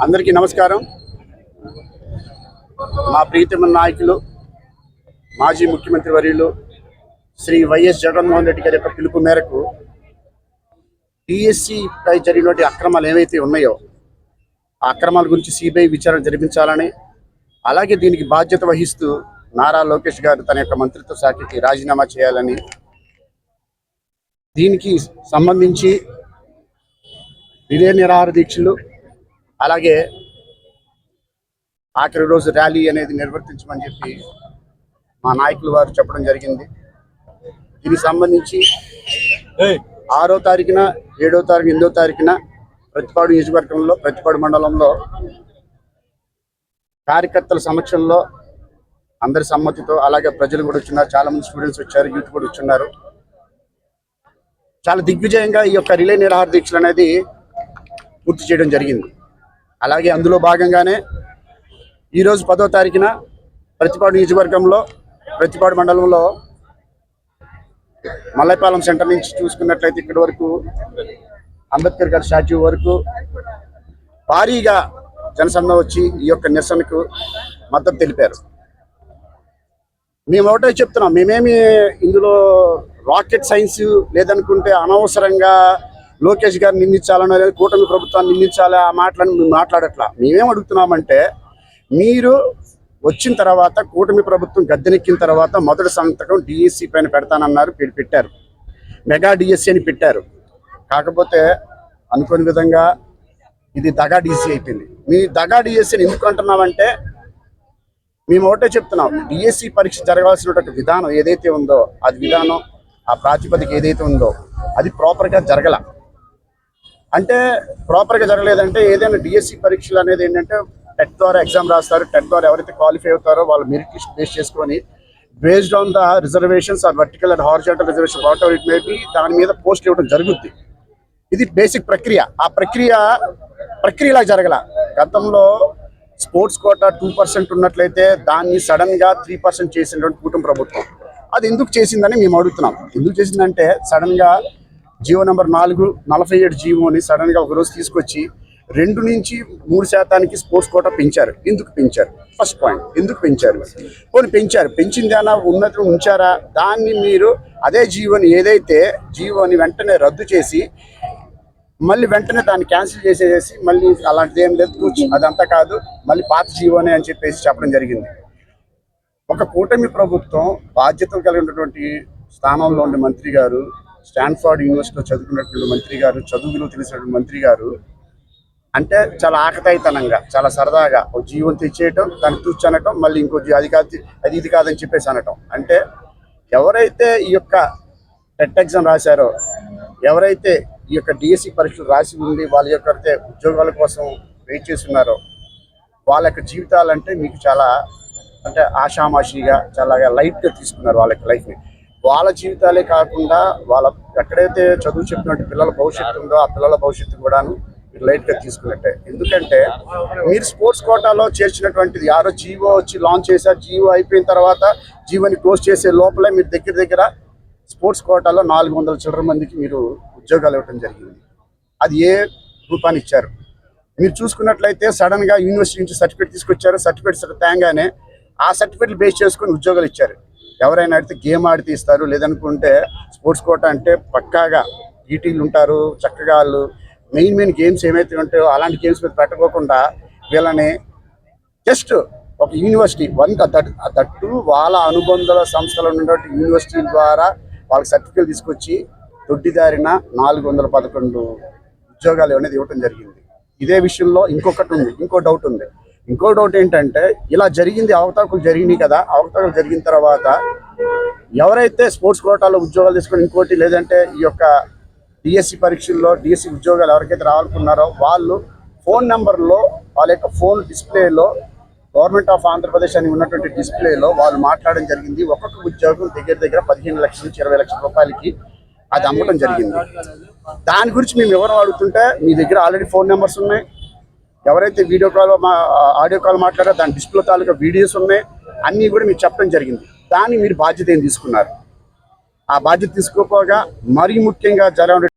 అందరికీ నమస్కారం. మా ప్రీతమ నాయకులు మాజీ ముఖ్యమంత్రి వర్యులు శ్రీ వైఎస్ జగన్మోహన్ రెడ్డి గారి యొక్క పిలుపు మేరకు టీఎస్సీపై జరిగినటువంటి అక్రమాలు ఏవైతే ఉన్నాయో ఆ అక్రమాల గురించి సిబిఐ విచారణ జరిపించాలని, అలాగే దీనికి బాధ్యత వహిస్తూ నారా లోకేష్ గారు తన యొక్క మంత్రిత్వ శాఖకి రాజీనామా చేయాలని, దీనికి సంబంధించి రిలే నిరాహార దీక్షలు అలాగే ఆఖరి రోజు ర్యాలీ అనేది నిర్వర్తించమని చెప్పి మా నాయకులు వారు చెప్పడం జరిగింది. దీనికి సంబంధించి 6వ తారీఖున 7వ తారీఖు 8వ తారీఖున ప్రతిపాడు నియోజకవర్గంలో ప్రతిపాడు మండలంలో కార్యకర్తల సమక్షంలో అందరి సమ్మతితో అలాగే ప్రజలు కూడా వచ్చున్నారు, చాలామంది స్టూడెంట్స్ వచ్చారు, యూత్ కూడా వచ్చున్నారు. చాలా దిగ్విజయంగా ఈ యొక్క రిలే నిరాహార దీక్షలు అనేది పూర్తి చేయడం జరిగింది. అలాగే అందులో భాగంగానే ఈరోజు 10వ తారీఖున ప్రతిపాడు నియోజకవర్గంలో ప్రతిపాడు మండలంలో మల్లైపాలెం సెంటర్ నుంచి చూసుకున్నట్లయితే ఇక్కడి వరకు అంబేద్కర్ గారి స్టాచ్యూ వరకు భారీగా జనసంద్రం వచ్చి ఈ యొక్క నిరసనకు మద్దతు తెలిపారు. మేము ఒకటే చెప్తున్నాం, మేమేమి ఇందులో రాకెట్ సైన్స్ లేదనుకుంటే అనవసరంగా లోకేష్ గారిని నిందించాలనో లేదా కూటమి ప్రభుత్వాన్ని నిందించాలా ఆ మాటలను మేము మాట్లాడట్లా. మేమేం అడుగుతున్నామంటే, మీరు వచ్చిన తర్వాత కూటమి ప్రభుత్వం గద్దెనెక్కిన తర్వాత మొదటి సంతకం డిఎస్సి పైన పెడతానన్నారు, పెట్టారు. మెగా డిఎస్సి అని పెట్టారు. కాకపోతే అనుకోని విధంగా ఇది దగా డిఎస్సి అయిపోయింది. మీ దగా డిఎస్సిని ఎందుకు అంటున్నామంటే, మేము ఒకటే చెప్తున్నాం, డిఎస్సి పరీక్ష జరగాల్సినటువంటి విధానం ఏదైతే ఉందో అది విధానం ఆ ప్రాతిపదిక ఏదైతే ఉందో అది ప్రాపర్గా జరగల. అంటే ప్రాపర్గా జరగలేదంటే ఏదైనా డిఎస్సి పరీక్షలు అనేది ఏంటంటే టెట్ ద్వారా ఎగ్జామ్ రాస్తారు. టెట్ ద్వారా ఎవరైతే క్వాలిఫై అవుతారో వాళ్ళు మెరిట్ లిస్ట్ బేస్ చేసుకొని based on the reservations or vertical and horizontal reservation whatever it may be దాని మీద పోస్ట్ ఇవ్వడం జరుగుద్ది. ఇది బేసిక్ ప్రక్రియ. ఆ ప్రక్రియలా జరగల. గతంలో స్పోర్ట్స్ కోటా 2% ఉన్నట్లయితే దాన్ని సడన్గా 3% చేసినటువంటి కూటమి ప్రభుత్వం. అది ఎందుకు చేసిందని మేము అడుగుతున్నాం. ఎందుకు చేసిందంటే సడన్గా జీవో నెంబర్ 47 జీవోని సడన్గా ఒకరోజు తీసుకొచ్చి 2 నుంచి 3% స్పోర్ట్స్ కోటా పెంచారు. ఎందుకు పెంచారు? ఫస్ట్ పాయింట్, ఎందుకు పెంచారు? పోనీ పెంచారు, పెంచిందేనా ఉన్నత ఉంచారా? దాన్ని మీరు అదే ఏదైతే జీవోని వెంటనే రద్దు చేసి మళ్ళీ వెంటనే దాన్ని క్యాన్సిల్ చేసేసి మళ్ళీ అలాంటిది ఏం లేదు, అదంతా కాదు, మళ్ళీ పాత జీవోనే అని చెప్పేసి చెప్పడం జరిగింది. ఒక కూటమి ప్రభుత్వం బాధ్యతలు కలిగినటువంటి స్థానంలో ఉండే మంత్రి గారు, స్టాన్ఫర్డ్ యూనివర్సిటీలో చదువుకున్నటువంటి మంత్రి గారు, చదువు విలువ తెలిసినటువంటి మంత్రి గారు అంటే చాలా ఆకతాయితనంగా చాలా సరదాగా ఒక జీవోని తెచ్చేయటం, దాన్ని తూచనటం, మళ్ళీ ఇంకో అది ఇది కాదని చెప్పేసి అనటం. అంటే ఎవరైతే ఈ యొక్క టెట్ ఎగ్జామ్ రాశారో, ఎవరైతే ఈ యొక్క డిఎస్సి పరీక్షలు రాసి ఉండి వాళ్ళ యొక్క ఉద్యోగాల కోసం వెయిట్ చేస్తున్నారో వాళ్ళ యొక్క జీవితాలంటే మీకు చాలా అంటే ఆషామాషిగా చాలా లైట్గా తీసుకున్నారు వాళ్ళ యొక్క లైఫ్ని. వాళ్ళ జీవితాలే కాకుండా వాళ్ళ ఎక్కడైతే చదువు చెప్పినట్టు పిల్లల భవిష్యత్తు ఉందో ఆ పిల్లల భవిష్యత్తు కూడాను మీరు లైట్గా తీసుకున్నట్టే. ఎందుకంటే మీరు స్పోర్ట్స్ కోటాలో చేర్చినటువంటిది యారో జీవో వచ్చి లాంచ్ చేశారు. జీవో అయిపోయిన తర్వాత జీవోని క్లోజ్ చేసే లోపలే మీరు దగ్గర స్పోర్ట్స్ కోటాలో 400 చిల్లర మందికి మీరు ఉద్యోగాలు ఇవ్వడం జరిగింది. అది ఏ రూపాన్ని ఇచ్చారు? మీరు చూసుకున్నట్లయితే సడన్గా యూనివర్సిటీ నుంచి సర్టిఫికేట్ తీసుకొచ్చారు. సర్టిఫికేట్స్ తేగానే ఆ సర్టిఫికేట్లు బేస్ చేసుకొని ఉద్యోగాలు ఇచ్చారు. ఎవరైనా అడిగితే గేమ్ ఆడితే ఇస్తారు, లేదనుకుంటే స్పోర్ట్స్ కోటా అంటే పక్కాగా ఈటీలు ఉంటారు, చక్కగా వాళ్ళు మెయిన్ గేమ్స్ ఏమైతే ఉంటాయో అలాంటి గేమ్స్ మీద పెట్టకోకుండా వీళ్ళని జస్ట్ ఒక యూనివర్సిటీ తట్టు వాళ్ళ అనుబంధ సంస్థలు ఉన్నటువంటి యూనివర్సిటీ ద్వారా వాళ్ళకి సర్టిఫికేట్ తీసుకొచ్చి దొడ్డిదారిన 411 ఉద్యోగాలు అనేది ఇవ్వటం జరిగింది. ఇదే విషయంలో ఇంకో డౌట్ ఉంది. ఇంకో డౌట్ ఏంటంటే, ఇలా జరిగింది, అవకతవకలు జరిగినాయి కదా, అవకతవకలు జరిగిన తర్వాత ఎవరైతే స్పోర్ట్స్ కోటాలో ఉద్యోగాలు తీసుకొని ఇంకోటి లేదంటే ఈ యొక్క డిఎస్సి పరీక్షల్లో డిఎస్సి ఉద్యోగాలు ఎవరికైతే రావాలనుకున్నారో వాళ్ళు ఫోన్ నెంబర్లో వాళ్ళ యొక్క ఫోన్ డిస్ప్లేలో గవర్నమెంట్ ఆఫ్ ఆంధ్రప్రదేశ్ అని ఉన్నటువంటి డిస్ప్లేలో వాళ్ళు మాట్లాడడం జరిగింది. ఒక్కొక్క ఉద్యోగం దగ్గర 15 లక్షల నుంచి 20 లక్షల రూపాయలకి అది అమ్మటం జరిగింది. దాని గురించి మేము ఎవరు అడుగుతుంటే మీ దగ్గర ఆల్రెడీ ఫోన్ నెంబర్స్ ఉన్నాయి, ఎవరైతే వీడియో కాల్ ఆడియో కాల్ మాట్లాడారో దాని డిస్ప్లే తాలూకా వీడియోస్ ఉన్నాయి, అన్నీ కూడా మీకు చెప్పడం జరిగింది. దాన్ని మీరు బాధ్యత ఏం తీసుకున్నారు? ఆ బాధ్యత తీసుకోపోగా మరీ ముఖ్యంగా జరగ